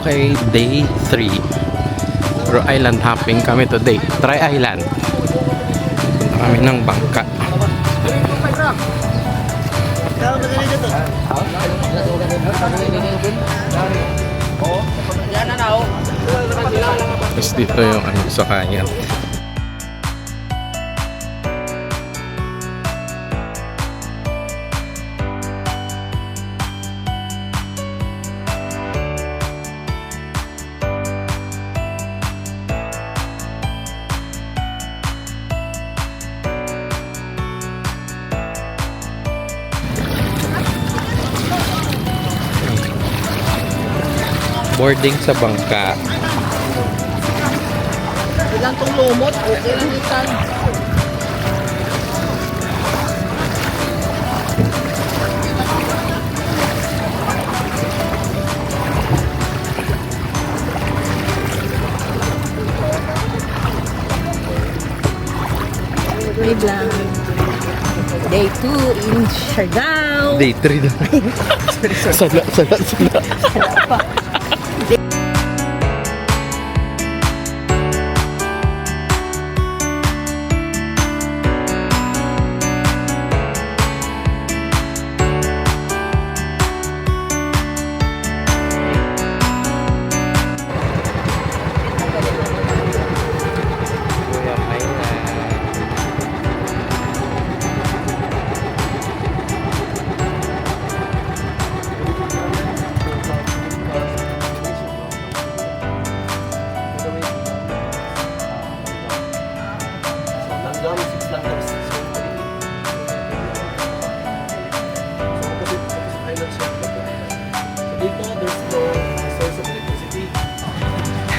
Okay, day 3. Pero island hopping kami today. Try island. Punta kami ng bangka. Tapos dito yung ano, sakayan. Boarding sa bangka. Ilang tong lumot, okay lang ikan. Wait lang. Day 2 in Siargao. Day 3 na. Sala.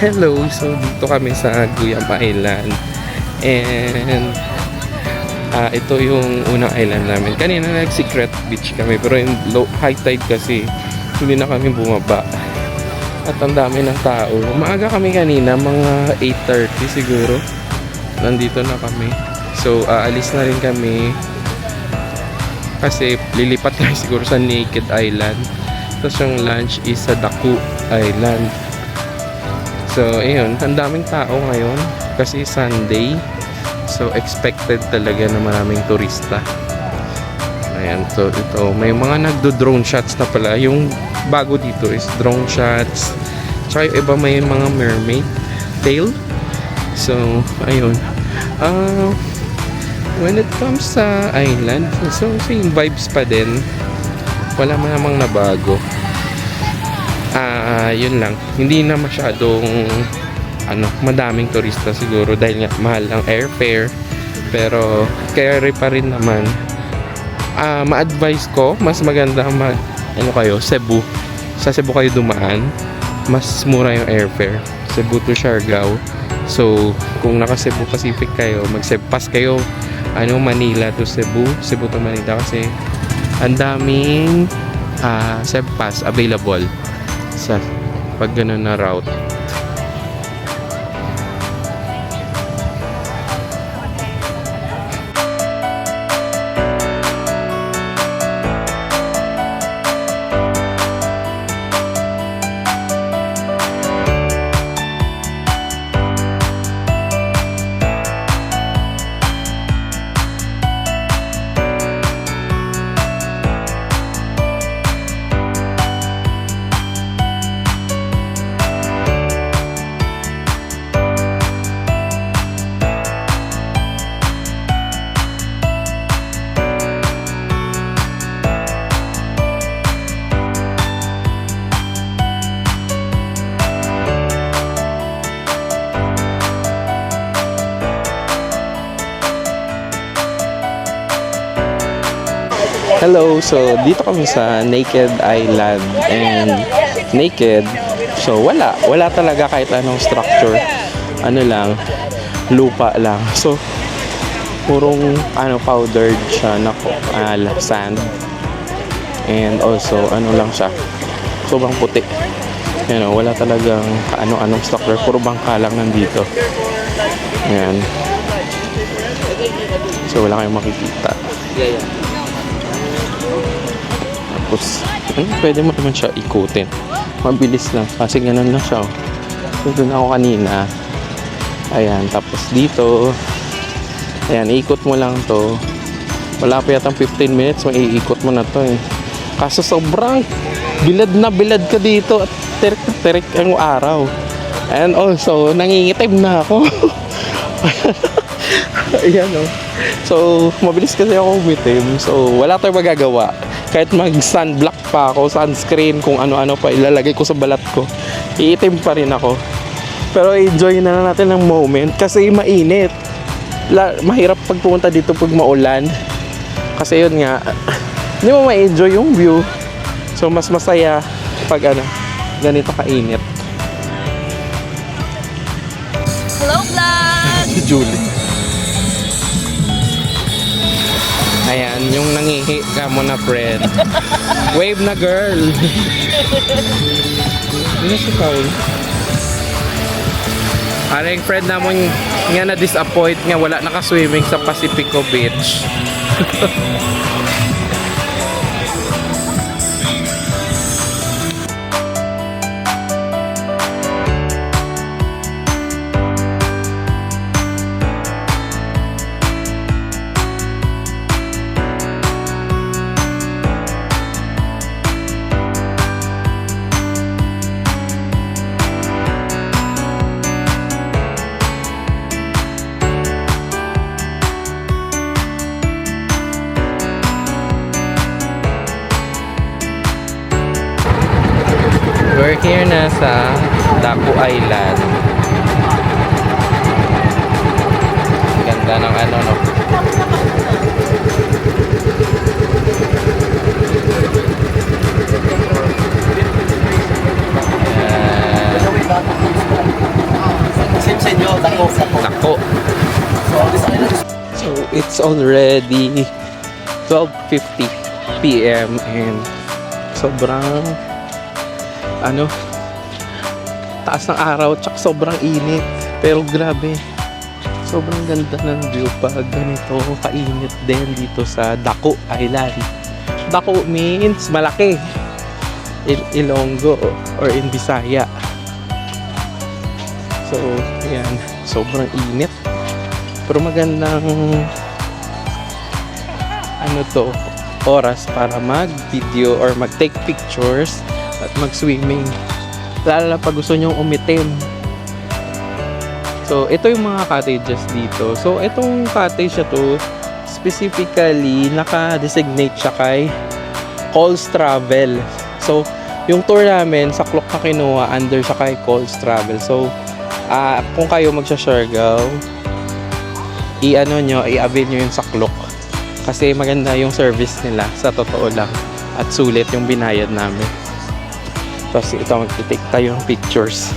Hello, so dito kami sa Guyam Island and ito yung unang island namin. Kanina nag-secret beach kami pero yung low, high tide kasi hindi na kami bumaba at ang dami ng tao. Maaga kami kanina, mga 8:30 siguro nandito na kami, so aalis na rin kami kasi lilipat kami siguro sa Naked Island, tapos yung lunch is sa Daku Island. So, ayun, ang daming tao ngayon kasi Sunday. So, expected talaga na maraming turista. Ayan, so ito, may mga nagdo-drone shots na pala. Yung bago dito is drone shots. Tsaka yung iba may mga mermaid tail. So, ayun. When it comes sa island, so same vibes pa din. Wala namang nabago. Yun lang, hindi na masyadong madaming turista siguro dahil nga mahal ang airfare, pero carry pa rin naman. Ma-advise ko, mas maganda kayo, Cebu. Sa Cebu kayo dumaan, mas mura yung airfare, Cebu to Siargao. So kung naka Cebu Pacific kayo, mag-pass kayo Manila to Cebu, Cebu to Manila, kasi ang daming Cebu pass available sa pag ganun na route. Hello, so dito kami sa Naked Island and Naked, so wala talaga kahit anong structure, lang, lupa lang, so purong powdered siya na sand, and also lang siya, sobrang puti, wala talagang anong structure, puro bangka lang nandito. Ayan, so wala kayong makikita. Tapos, pwede mo naman siya ikutin. Mabilis lang. Kasi ganun lang siya. So, doon ako kanina. Ayan. Tapos dito. Ayan. Iikot mo lang to. Wala pa yatang 15 minutes. Maiikot mo na to eh. Kaso sobrang bilad na bilad ka dito. At terik na terik ang araw. And also, nangingitim na ako. Ayan o. So, mabilis kasi ako umitim. So, wala tayong magagawa. Kahit mag-sunblock pa ako, sunscreen, kung ano-ano pa ilalagay ko sa balat ko, iitim pa rin ako. Pero enjoy na natin ang moment kasi mainit. Mahirap pag pumunta dito pag maulan. Kasi yun nga, hindi mo ma-enjoy yung view. So, mas masaya pag ganito kainit. Hello, vlog! Si Julie. Ayan, yung nangihi ka mo na friend. Wave na girl. Ano si Paul? Aring friend namon nga na-disappoint nga wala nakaswimming sa Pacifico Beach. We're here na sa Daku Island. Ganda ng no? Daku. So it's already 12:50 PM and sobrang taas ng araw tsaka sobrang init, pero grabe sobrang ganda ng view pag ganito kainit din dito sa Daku Island. Daku means malaki, Ilonggo or in Bisaya. So yan, sobrang init pero magandang oras para mag video or mag take pictures at mag-swimming, lalo na pag gusto nyong umitim. So, ito yung mga cottages dito. So, itong cottage na to, specifically, naka-designate siya kay Coles Travel. So, yung tour namin, sa Klok na kinuha, under siya kay Coles Travel. So, kung kayo magsha-Siargao, i-avail nyo yung sa Klok. Kasi maganda yung service nila, sa totoo lang. At sulit yung binayad namin. Tapos ito, mag-take tayo ng pictures.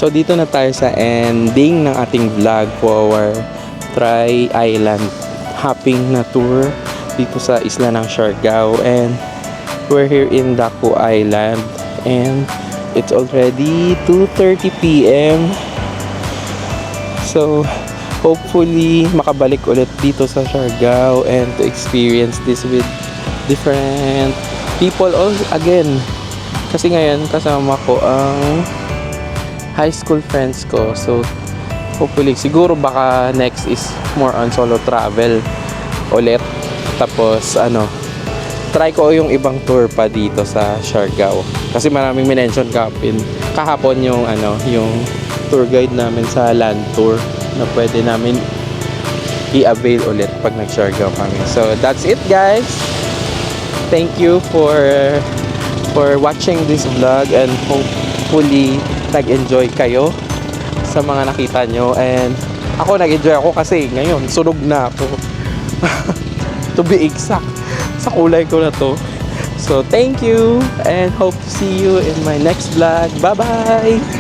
So dito na tayo sa ending ng ating vlog for our try island hopping na tour dito sa isla ng Siargao. And we're here in Daku Island and it's already 2:30 p.m. So hopefully makabalik ulit dito sa Siargao and to experience this with different people all again. Kasi ngayon kasama ko ang high school friends ko. So hopefully siguro baka next is more on solo travel ulit. Tapos try ko yung ibang tour pa dito sa Siargao. Kasi maraming minention kahapon yung yung tour guide namin sa land tour na pwede namin i-avail ulit pag nag-Siargao kami. So that's it, guys. Thank you for watching this vlog and hopefully nag-enjoy kayo sa mga nakita nyo. And ako nag-enjoy ako kasi ngayon sunog na ako. To be exact, sa kulay ko na to. So thank you and hope to see you in my next vlog. Bye bye.